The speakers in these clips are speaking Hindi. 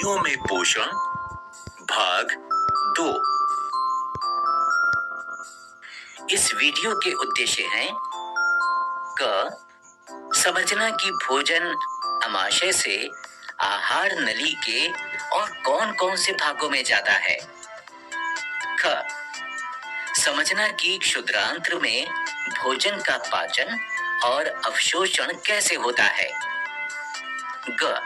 वीडियो में पोषण भाग 2। इस वीडियो के उद्देश्य हैं क समझना कि भोजन आमाशय से आहार नली के और कौन कौन से भागों में जाता है। ख समझना कि क्षुद्रांत्र में भोजन का पाचन और अवशोषण कैसे होता है। ग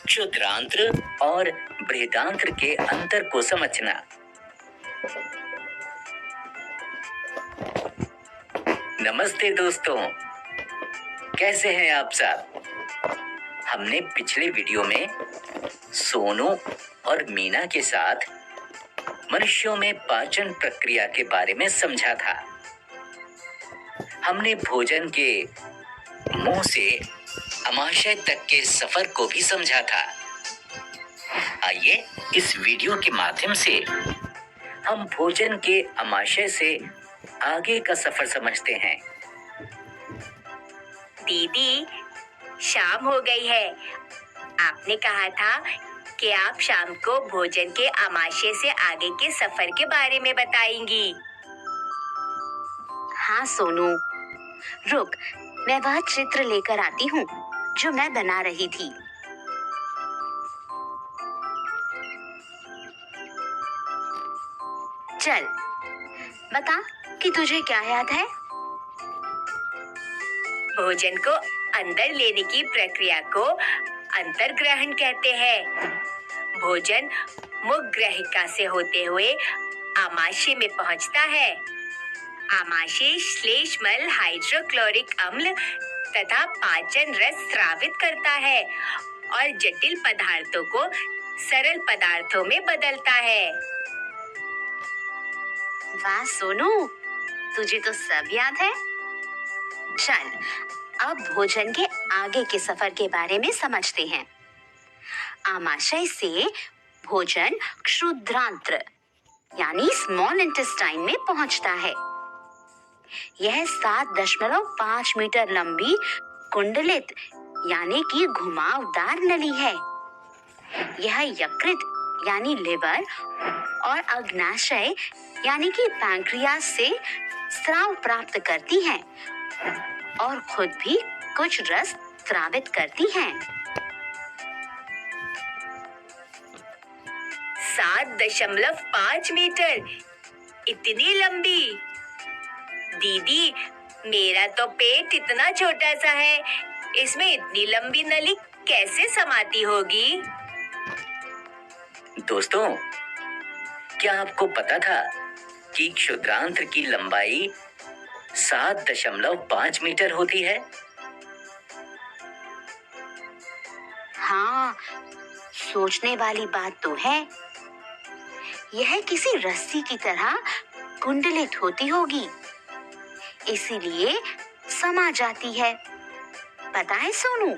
क्षुद्रांत्र और बृहदांत्र के अंतर को समझना। नमस्ते दोस्तों, कैसे हैं आप सब। हमने पिछले वीडियो में सोनू और मीना के साथ मनुष्यों में पाचन प्रक्रिया के बारे में समझा था। हमने भोजन के मुंह से आमाशय तक के सफर को भी समझा था। आइए इस वीडियो के माध्यम से हम भोजन के आमाशय से आगे का सफर समझते हैं। दीदी, शाम हो गई है। आपने कहा था कि आप शाम को भोजन के आमाशय से आगे के सफर के बारे में बताएंगी। हाँ सोनू, रुक, मैं वह चित्र लेकर आती हूँ जो मैं बना रही थी। चल, बता कि तुझे क्या याद है। भोजन को अंदर लेने की प्रक्रिया को अंतर्ग्रहण कहते हैं। भोजन मुख ग्रहिका से होते हुए आमाशय में पहुंचता है। आमाशय श्लेष्मल हाइड्रोक्लोरिक अम्ल तथा पाचन रस स्रावित करता है और जटिल पदार्थों को सरल पदार्थों में बदलता है। वाह सोनू, तुझे तो सब याद है। चल, अब भोजन के आगे के सफर के बारे में समझते हैं। आमाशय से भोजन क्षुद्रांत्र यानी स्मॉल इंटेस्टाइन में पहुंचता है। यह 7.5 मीटर लंबी कुंडलित यानी कि घुमावदार नली है। यह यकृत यानी लिवर और अग्नाशय यानी कि पैंक्रियास से स्राव प्राप्त करती है और खुद भी कुछ रस स्रावित करती हैं। 7.5 मीटर, इतनी लंबी। दीदी, मेरा तो पेट इतना छोटा सा है, इसमें इतनी लंबी नली कैसे समाती होगी। दोस्तों, क्या आपको पता था कि क्षुद्रांत्र की लंबाई 7.5 मीटर होती है। हाँ, सोचने वाली बात तो है। यह किसी रस्सी की तरह कुंडलित होती होगी, इसीलिए समा जाती है। पता है सोनू,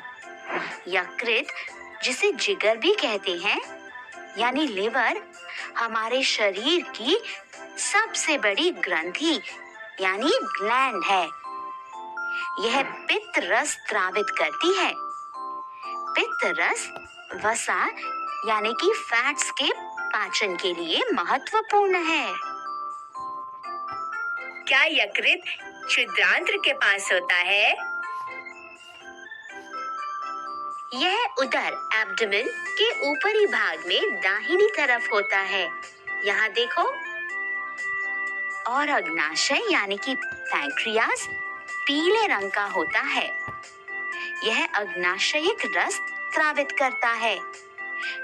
यकृत जिसे जिगर भी कहते हैं यानी लिवर हमारे शरीर की सबसे बड़ी ग्रंथि यानी ग्लैंड है। यह पित्त रस स्रावित करती है। पित्त रस वसा यानी कि फैट्स के पाचन के लिए महत्वपूर्ण है। क्या यकृत क्षुद्रांत्र के पास होता है? यह उदर एब्डोमेन के ऊपरी भाग में दाहिनी तरफ होता है। यहाँ देखो। और अग्नाशय यानी कि पैंक्रियास पीले रंग का होता है। यह अग्नाशयिक रस स्रावित करता है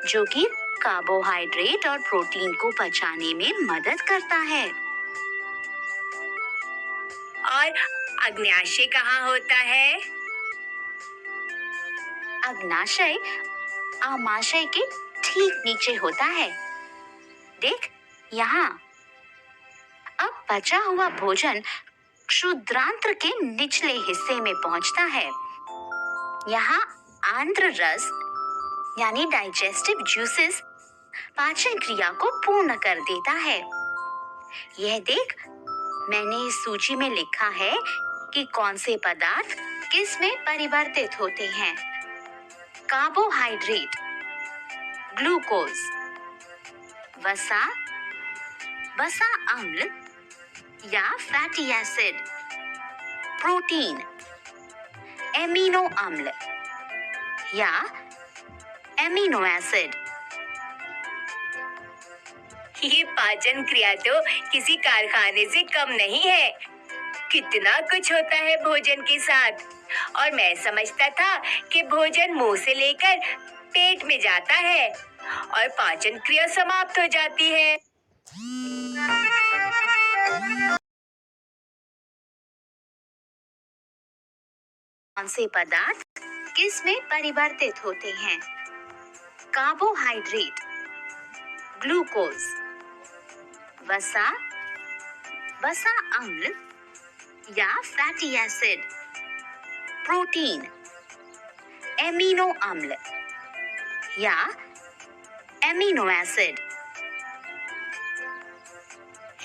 जो कि कार्बोहाइड्रेट और प्रोटीन को पचाने में मदद करता है। और अग्न्याशय कहाँ होता है? अग्नाशय आमाशय के ठीक नीचे होता है। देख यहाँ। अब बचा हुआ भोजन क्षुद्रांत्र के निचले हिस्से में पहुंचता है। यहाँ आंत्र रस यानी डाइजेस्टिव जूसेस पाचन क्रिया को पूर्ण कर देता है। यह देख, मैंने इस सूची में लिखा है कि कौन से पदार्थ किस में परिवर्तित होते हैं। कार्बोहाइड्रेट ग्लूकोज, वसा, वसा अम्ल या फैटी एसिड, प्रोटीन, एमिनो अम्ल या एमिनो एसिड। ये पाचन क्रिया तो किसी कारखाने से कम नहीं है। कितना कुछ होता है भोजन के साथ। और मैं समझता था कि भोजन मुंह से लेकर पेट में जाता है और पाचन क्रिया समाप्त हो जाती है। कौन से पदार्थ किस में परिवर्तित होते हैं? कार्बोहाइड्रेट, ग्लूकोज, वसा, वसा अम्ल या फैटी एसिड, प्रोटीन, एमिनो अम्ल या एमिनो एसिड।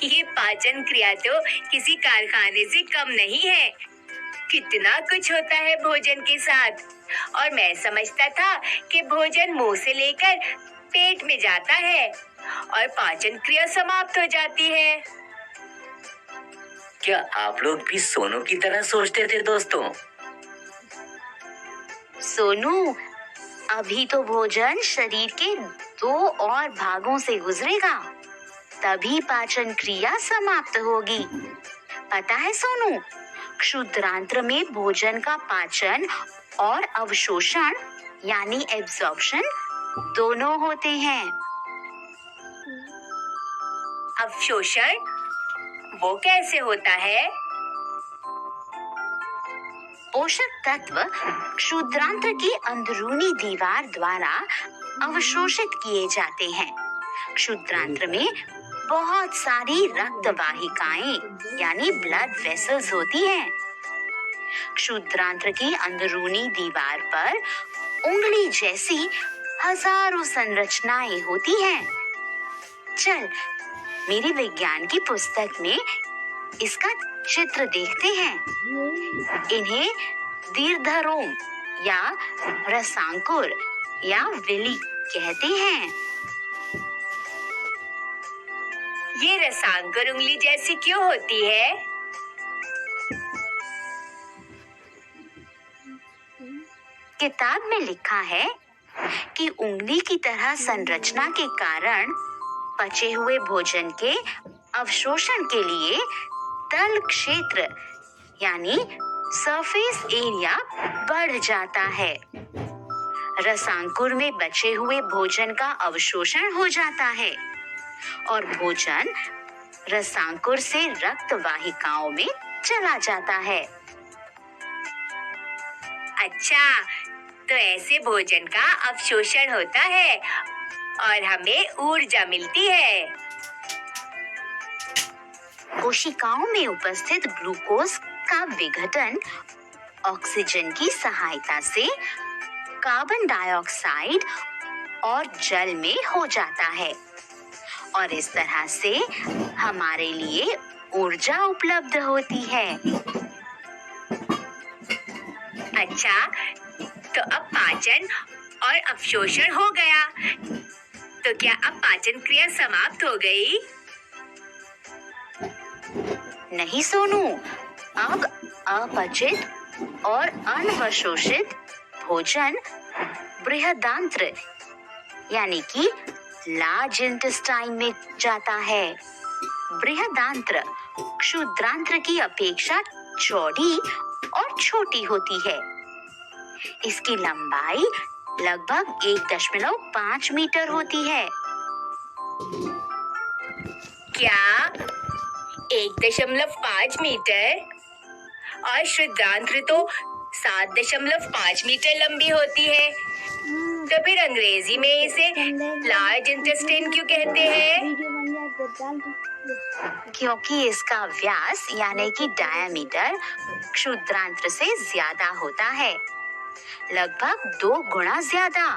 ये पाचन क्रिया तो किसी कारखाने से कम नहीं है। कितना कुछ होता है भोजन के साथ। और मैं समझता था कि भोजन मुंह से लेकर पेट में जाता है और पाचन क्रिया समाप्त हो जाती है। क्या आप लोग भी सोनू की तरह सोचते थे दोस्तों? सोनू, अभी तो भोजन शरीर के 2 और भागों से गुजरेगा, तभी पाचन क्रिया समाप्त होगी। पता है सोनू, क्षुद्रांत्र में भोजन का पाचन और अवशोषण यानी एब्जॉर्प्शन दोनों होते हैं। अवशोषण वो कैसे होता है? पोषक तत्व क्षुद्रांत्र की अंदरूनी दीवार द्वारा अवशोषित किए जाते हैं। क्षुद्रांत्र में बहुत सारी रक्त वाहिकाएं यानी ब्लड वेसल्स होती हैं। क्षुद्रांत्र की अंदरूनी दीवार पर उंगली जैसी हजारों संरचनाएं होती हैं। चल, मेरी विज्ञान की पुस्तक में इसका चित्र देखते हैं। इन्हें दीर्घरोम या रसांकुर या विली कहते हैं। ये रसांकुर उंगली जैसी क्यों होती है? किताब में लिखा है कि उंगली की तरह संरचना के कारण पचे हुए भोजन के अवशोषण के लिए तल क्षेत्र यानी सरफेस एरिया बढ़ जाता है। रसांकुर में बचे हुए भोजन का अवशोषण हो जाता है और भोजन रसांकुर से रक्त वाहिकाओं में चला जाता है। अच्छा, तो ऐसे भोजन का अवशोषण होता है और हमें ऊर्जा मिलती है। कोशिकाओं में उपस्थित ग्लूकोज का विघटन ऑक्सीजन की सहायता से कार्बन डाइऑक्साइड और जल में हो जाता है और इस तरह से हमारे लिए ऊर्जा उपलब्ध होती है। अच्छा, तो अब पाचन और अवशोषण हो गया, तो क्या अब पाचन क्रिया समाप्त हो गई? नहीं सोनू, अब अपचित और अनवशोषित भोजन बृहदांत्र यानी कि लार्ज इंटेस्टाइन में जाता है। बृहदांत्र क्षुद्रांत्र की अपेक्षा चौड़ी और छोटी होती है। इसकी लंबाई लगभग 1.5 मीटर होती है। क्या 1.5 मीटर? और क्षुद्रांत्र तो 7.5 मीटर लंबी होती है। तो फिर अंग्रेजी में इसे लार्ज इंटेस्टाइन क्यों कहते हैं? क्योंकि इसका व्यास यानी कि डायमीटर क्षुद्रांत्र से ज्यादा होता है, लगभग 2 गुना ज्यादा।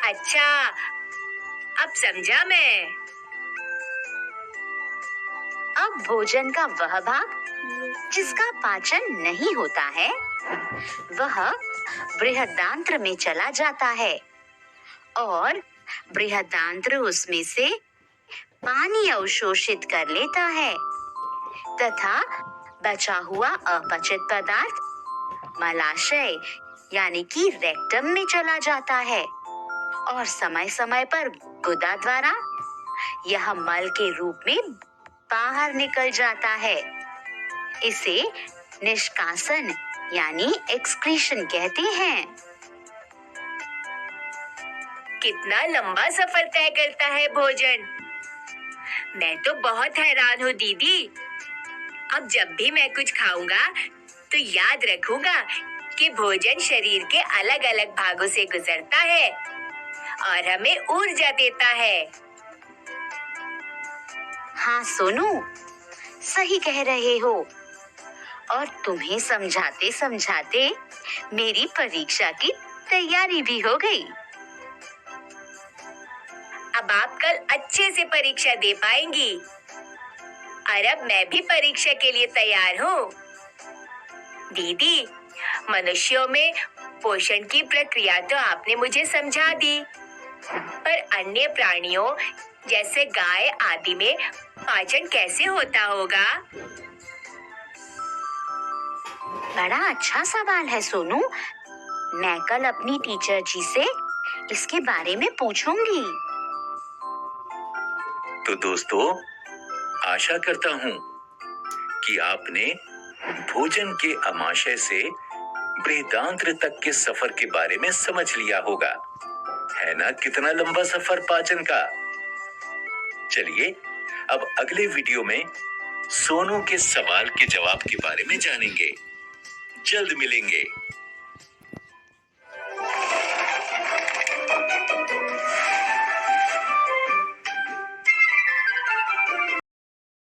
अच्छा, अब समझा मैं। अब भोजन का वह भाग जिसका पाचन नहीं होता है, वह बृहदांत्र में चला जाता है और बृहदांत्र उसमें से पानी अवशोषित कर लेता है तथा बचा हुआ अपचित पदार्थ मलाशय यानी कि रेक्टम में चला जाता है और समय समय पर गुदा द्वारा यह मल के रूप में बाहर निकल जाता है। इसे निष्कासन यानी एक्सक्रीशन कहते हैं। कितना लंबा सफर तय करता है भोजन। मैं तो बहुत हैरान हूँ दीदी। अब जब भी मैं कुछ खाऊंगा तो याद रखूंगा कि भोजन शरीर के अलग अलग भागों से गुजरता है और हमें ऊर्जा देता है। हाँ सोनू, सही कह रहे हो। और तुम्हें समझाते समझाते मेरी परीक्षा की तैयारी भी हो गई। अब आप कल अच्छे से परीक्षा दे पाएंगी। और अब मैं भी परीक्षा के लिए तैयार हूँ। दीदी, मनुष्यों में पोषण की प्रक्रिया तो आपने मुझे समझा दी, पर अन्य प्राणियों जैसे गाय आदि में पाचन कैसे होता होगा? बड़ा अच्छा सवाल है सोनू। मैं कल अपनी टीचर जी से इसके बारे में पूछूंगी। तो दोस्तों, आशा करता हूँ कि आपने भोजन के आमाशय से बृहदांत्र तक के सफर के बारे में समझ लिया होगा। है ना कितना लंबा सफर पाचन का। चलिए अब अगले वीडियो में सोनू के सवाल के जवाब के बारे में जानेंगे। जल्द मिलेंगे।